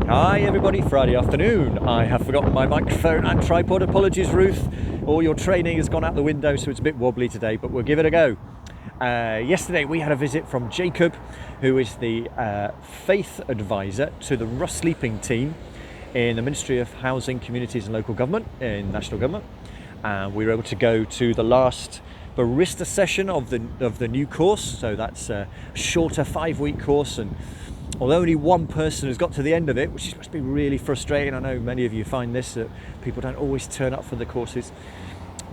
Hi everybody, Friday afternoon. I have forgotten my microphone and tripod. Apologies, Ruth. All your training has gone out the window, so it's a bit wobbly today, but we'll give it a go. Yesterday we had a visit from Jacob, who is the faith advisor to the Rough Sleeping team in the Ministry of Housing, Communities and Local Government in National Government. We were able to go to the last barista session of the new course, so that's a shorter 5-week course, and although only one person has got to the end of it, which must be really frustrating. I know many of you find this, that people don't always turn up for the courses.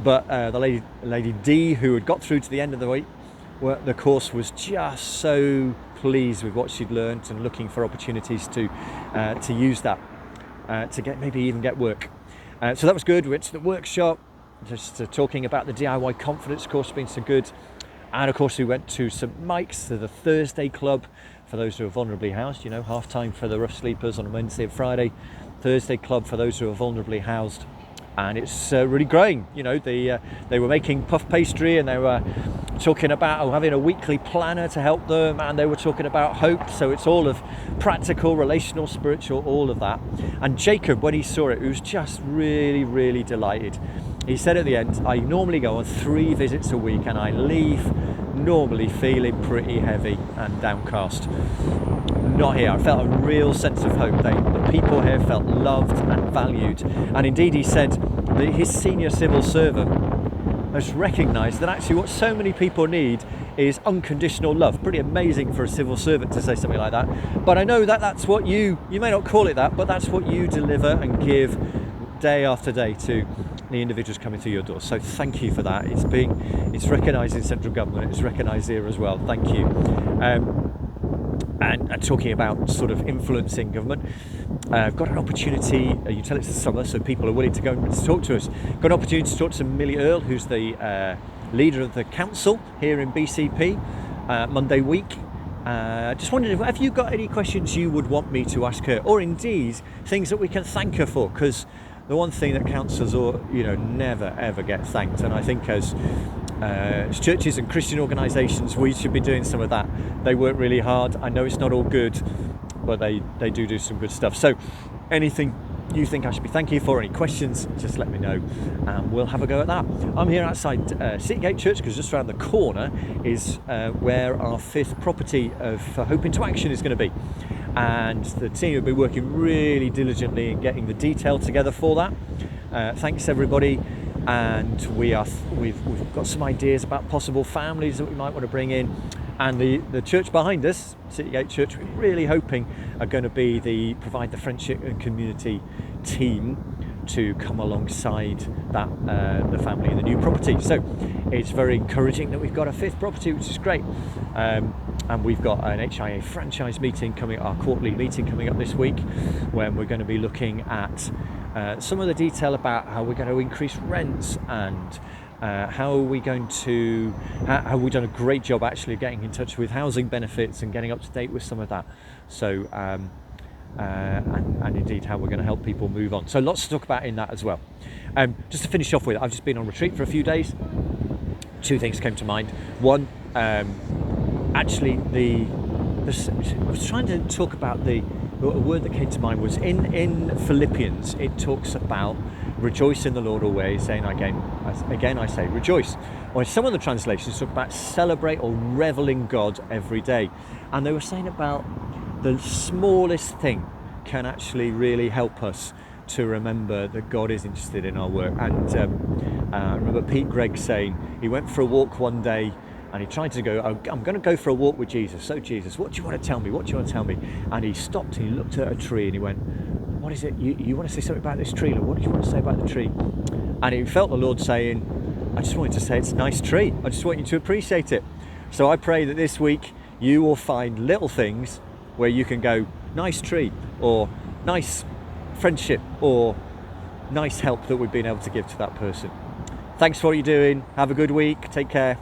But the lady D, who had got through to the end of the course, was just so pleased with what she'd learnt and looking for opportunities to use that to maybe even get work. So that was good. We went to the workshop, just talking about the DIY confidence course being so good. And of course we went to St Mike's, to the Thursday club for those who are vulnerably housed, half time for the rough sleepers on a Wednesday and Friday, Thursday club for those who are vulnerably housed. And it's really growing. They were making puff pastry, and they were talking about having a weekly planner to help them, and they were talking about hope. So it's all of practical, relational, spiritual, all of that. And Jacob, when he saw it, he was just really, really delighted. He said at the end, I normally go on 3 visits a week and I leave normally feeling pretty heavy and downcast. Not here. I felt a real sense of hope. The people here felt loved and valued. And indeed, he said that his senior civil servant has recognised that actually what so many people need is unconditional love. Pretty amazing for a civil servant to say something like that. But I know that that's what you may not call it that, but that's what you deliver and give day after day to the individuals coming through your door. So thank you for that. It's recognised in central government, it's recognised here as well. Thank you. And talking about sort of influencing government, I've got an opportunity, you tell it's the summer, so people are willing to go and talk to us. Got an opportunity to talk to Millie Earle, who's the leader of the council here in BCP, Monday week. Just wondered, have you got any questions you would want me to ask her, or indeed things that we can thank her for? Because the one thing that councillors never ever get thanked, and I think as churches and Christian organisations we should be doing some of that. They work really hard. I know it's not all good, but they do some good stuff. So anything you think I should be thanking you for, any questions, just let me know and we'll have a go at that. I'm here outside Citygate Church because just around the corner is where our 5th property of Hope into Action is going to be. And the team have been working really diligently in getting the detail together for that. Thanks everybody, and we've got some ideas about possible families that we might want to bring in. And the church behind us, Citygate Church, we're really hoping are going to provide the friendship and community team to come alongside that the family in the new property. So it's very encouraging that we've got a 5th property, which is great. And we've got an HIA franchise meeting our quarterly meeting coming up this week, when we're going to be looking at some of the detail about how we're going to increase rents and how we've done a great job actually getting in touch with housing benefits and getting up to date with some of that. So and indeed how we're going to help people move on. So lots to talk about in that as well. Just to finish off with, I've just been on retreat for a few days. 2 things came to mind. One, actually I was trying to talk about a word that came to mind was in Philippians. It talks about rejoice in the Lord always, saying again I say rejoice. Or in some of the translations talk about celebrate or revel in God every day. And they were saying about the smallest thing can actually really help us to remember that God is interested in our work. And I remember Pete Gregg saying he went for a walk one day and he tried to go, I'm going to go for a walk with Jesus. So Jesus, what do you want to tell me? What do you want to tell me? And he stopped and he looked at a tree and he went, what is it? You want to say something about this tree? Or what do you want to say about the tree? And he felt the Lord saying, I just wanted to say it's a nice tree. I just want you to appreciate it. So I pray that this week you will find little things where you can go, nice tree, or nice friendship, or nice help that we've been able to give to that person. Thanks for what you're doing. Have a good week. Take care.